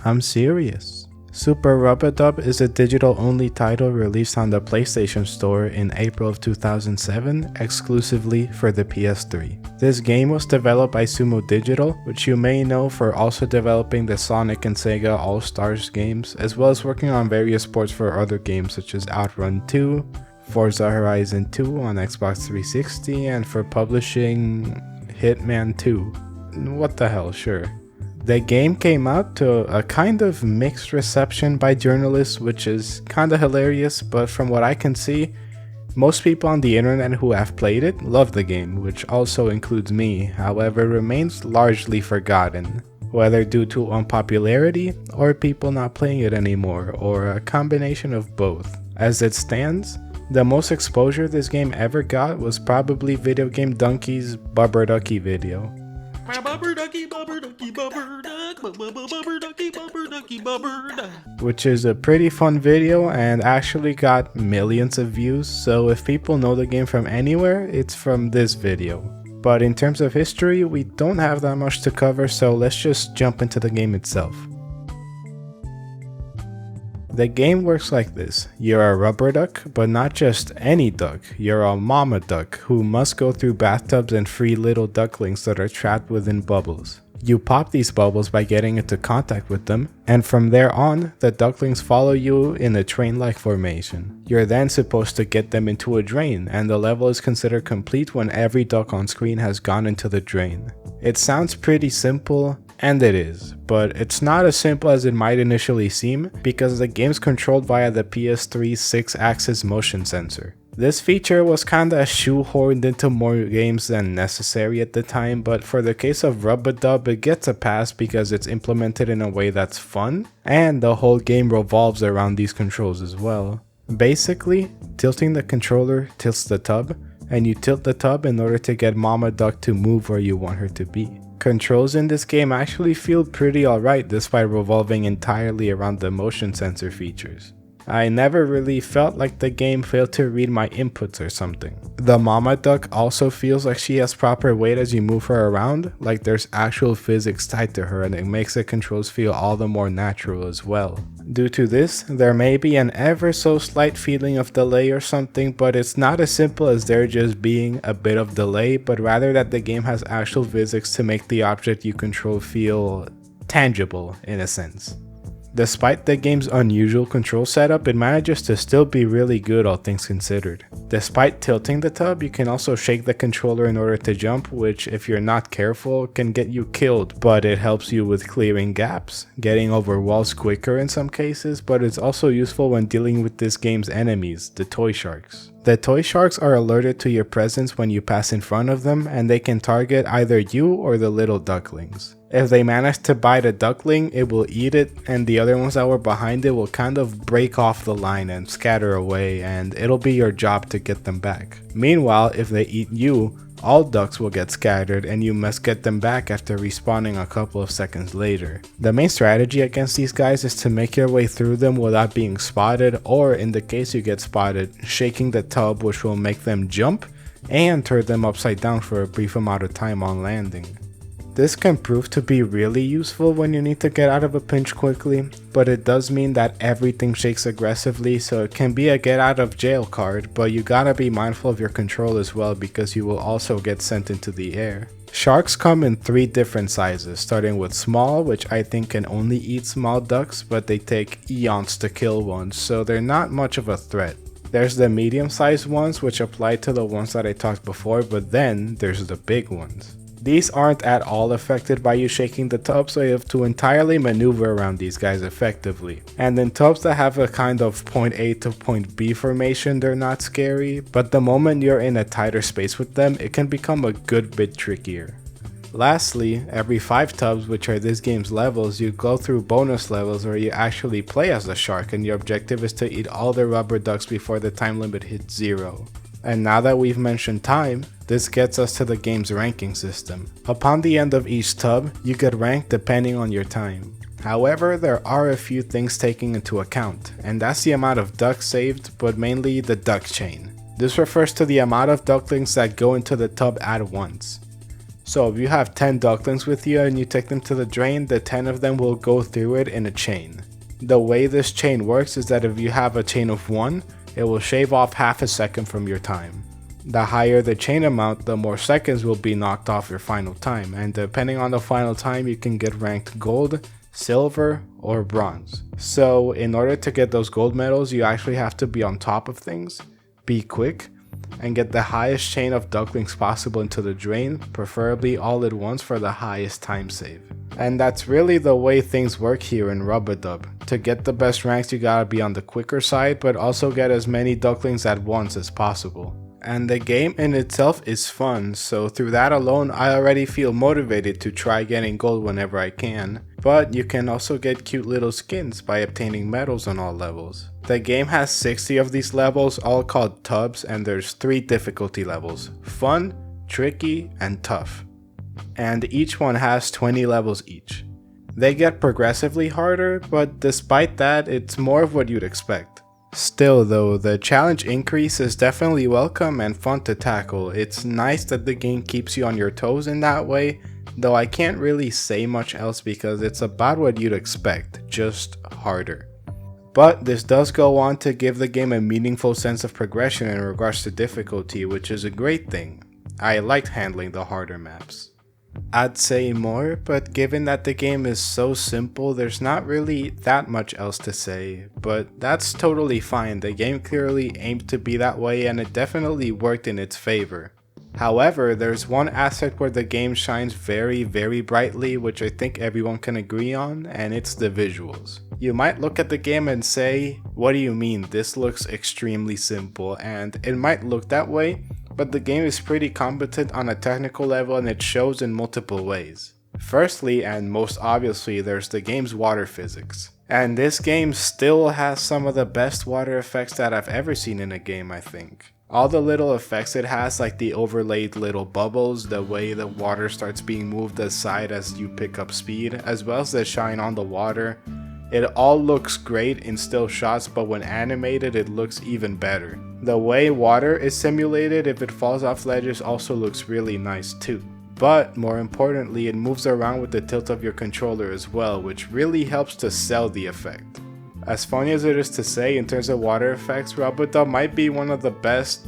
I'm serious. Super Rub-a-Dub is a digital-only title released on the PlayStation Store in April of 2007 exclusively for the PS3. This game was developed by Sumo Digital, which you may know for also developing the Sonic and Sega All-Stars games, as well as working on various ports for other games such as Outrun 2, Forza Horizon 2 on Xbox 360, and for publishing Hitman 2. What the hell, sure. The game came out to a kind of mixed reception by journalists, which is kinda hilarious, but from what I can see, most people on the internet who have played it love the game, which also includes me, however remains largely forgotten, whether due to unpopularity or people not playing it anymore, or a combination of both. As it stands, the most exposure this game ever got was probably Video Game Donkey's Bubber Ducky video. Which is a pretty fun video and actually got millions of views, so if people know the game from anywhere, it's from this video. But in terms of history, we don't have that much to cover, so let's just jump into the game itself. The game works like this. You're a rubber duck, but not just any duck. You're a mama duck who must go through bathtubs and free little ducklings that are trapped within bubbles. You pop these bubbles by getting into contact with them, and from there on, the ducklings follow you in a train-like formation. You're then supposed to get them into a drain, and the level is considered complete when every duck on screen has gone into the drain. It sounds pretty simple, and it is, but it's not as simple as it might initially seem because the game's controlled via the PS3's 6-axis motion sensor. This feature was kinda shoehorned into more games than necessary at the time, but for the case of Rub-a-Dub, it gets a pass because it's implemented in a way that's fun, and the whole game revolves around these controls as well. Basically, tilting the controller tilts the tub, and you tilt the tub in order to get Mama Duck to move where you want her to be. Controls in this game actually feel pretty alright despite revolving entirely around the motion sensor features. I never really felt like the game failed to read my inputs or something. The mama duck also feels like she has proper weight as you move her around, like there's actual physics tied to her, and it makes the controls feel all the more natural as well. Due to this, there may be an ever so slight feeling of delay or something, but it's not as simple as there just being a bit of delay, but rather that the game has actual physics to make the object you control feel tangible in a sense. Despite the game's unusual control setup, it manages to still be really good all things considered. Despite tilting the tub, you can also shake the controller in order to jump, which if you're not careful can get you killed, but it helps you with clearing gaps, getting over walls quicker in some cases, but it's also useful when dealing with this game's enemies, the toy sharks. The toy sharks are alerted to your presence when you pass in front of them, and they can target either you or the little ducklings. If they manage to bite a duckling, it will eat it, and the other ones that were behind it will kind of break off the line and scatter away, and it'll be your job to get them back. Meanwhile, if they eat you, all ducks will get scattered and you must get them back after respawning a couple of seconds later. The main strategy against these guys is to make your way through them without being spotted, or in the case you get spotted, shaking the tub, which will make them jump and turn them upside down for a brief amount of time on landing. This can prove to be really useful when you need to get out of a pinch quickly, but it does mean that everything shakes aggressively, so it can be a get out of jail card, but you gotta be mindful of your control as well because you will also get sent into the air. Sharks come in 3 different sizes, starting with small, which I think can only eat small ducks, but they take eons to kill one, so they're not much of a threat. There's the medium sized ones, which apply to the ones that I talked before, but then there's the big ones. These aren't at all affected by you shaking the tub, so you have to entirely maneuver around these guys effectively. And in tubs that have a kind of point A to point B formation, they're not scary, but the moment you're in a tighter space with them, it can become a good bit trickier. Lastly, every 5 tubs, which are this game's levels, you go through bonus levels where you actually play as the shark and your objective is to eat all the rubber ducks before the time limit hits 0. And now that we've mentioned time, this gets us to the game's ranking system. Upon the end of each tub, you get ranked depending on your time. However, there are a few things taken into account, and that's the amount of ducks saved, but mainly the duck chain. This refers to the amount of ducklings that go into the tub at once. So if you have 10 ducklings with you and you take them to the drain, the 10 of them will go through it in a chain. The way this chain works is that if you have a chain of 1, it will shave off half a second from your time. The higher the chain amount, the more seconds will be knocked off your final time, and depending on the final time, you can get ranked gold, silver, or bronze. So in order to get those gold medals, you actually have to be on top of things, be quick, and get the highest chain of ducklings possible into the drain, preferably all at once for the highest time save. And that's really the way things work here in Rub-a-Dub. To get the best ranks, you gotta be on the quicker side, but also get as many ducklings at once as possible. And the game in itself is fun, so through that alone I already feel motivated to try getting gold whenever I can. But you can also get cute little skins by obtaining medals on all levels. The game has 60 of these levels, all called tubs, and there's 3 difficulty levels: fun, tricky, and tough. And each one has 20 levels each. They get progressively harder, but despite that, it's more of what you'd expect. Still though, the challenge increase is definitely welcome and fun to tackle. It's nice that the game keeps you on your toes in that way, though I can't really say much else because it's about what you'd expect, just harder. But this does go on to give the game a meaningful sense of progression in regards to difficulty, which is a great thing. I liked handling the harder maps. I'd say more, but given that the game is so simple, there's not really that much else to say, but that's totally fine. The game clearly aimed to be that way and it definitely worked in its favor. However, there's one aspect where the game shines very brightly, which I think everyone can agree on, and it's the visuals. You might look at the game and say, what do you mean, this looks extremely simple, and it might look that way, but the game is pretty competent on a technical level and it shows in multiple ways. Firstly, and most obviously, there's the game's water physics. And this game still has some of the best water effects that I've ever seen in a game, I think. All the little effects it has, like the overlaid little bubbles, the way the water starts being moved aside as you pick up speed, as well as the shine on the water. It all looks great in still shots, but when animated it looks even better. The way water is simulated if it falls off ledges also looks really nice too. But more importantly, it moves around with the tilt of your controller as well, which really helps to sell the effect. As funny as it is to say, in terms of water effects, Rub-a-Dub might be one of the best,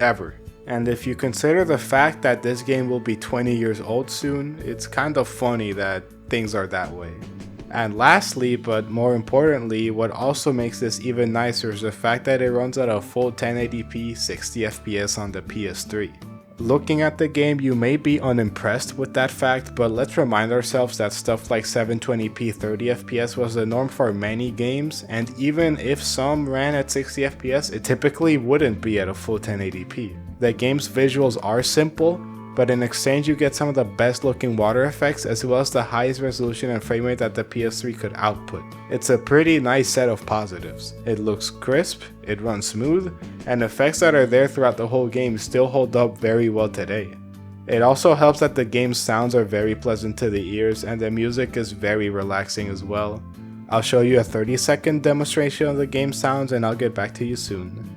ever. And if you consider the fact that this game will be 20 years old soon, it's kind of funny that things are that way. And lastly, but more importantly, what also makes this even nicer is the fact that it runs at a full 1080p 60 FPS on the PS3. Looking at the game, you may be unimpressed with that fact, but let's remind ourselves that stuff like 720p 30 FPS was the norm for many games, and even if some ran at 60 FPS, it typically wouldn't be at a full 1080p. The game's visuals are simple, but in exchange you get some of the best looking water effects as well as the highest resolution and frame rate that the PS3 could output. It's a pretty nice set of positives. It looks crisp, it runs smooth, and effects that are there throughout the whole game still hold up very well today. It also helps that the game's sounds are very pleasant to the ears and the music is very relaxing as well. I'll show you a 30-second demonstration of the game sounds and I'll get back to you soon.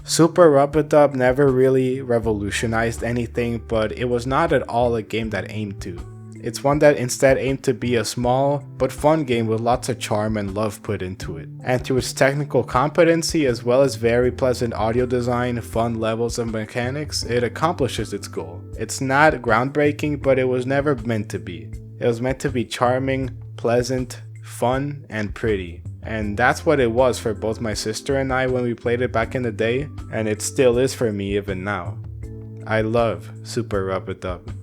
Super Rub-a-Dub never really revolutionized anything, but it was not at all a game that aimed to. It's one that instead aimed to be a small but fun game with lots of charm and love put into it. And through its technical competency as well as very pleasant audio design, fun levels and mechanics, it accomplishes its goal. It's not groundbreaking, but it was never meant to be. It was meant to be charming, pleasant, fun, and pretty. And that's what it was for both my sister and I when we played it back in the day, and it still is for me even now. I love Super Rub-a-Dub.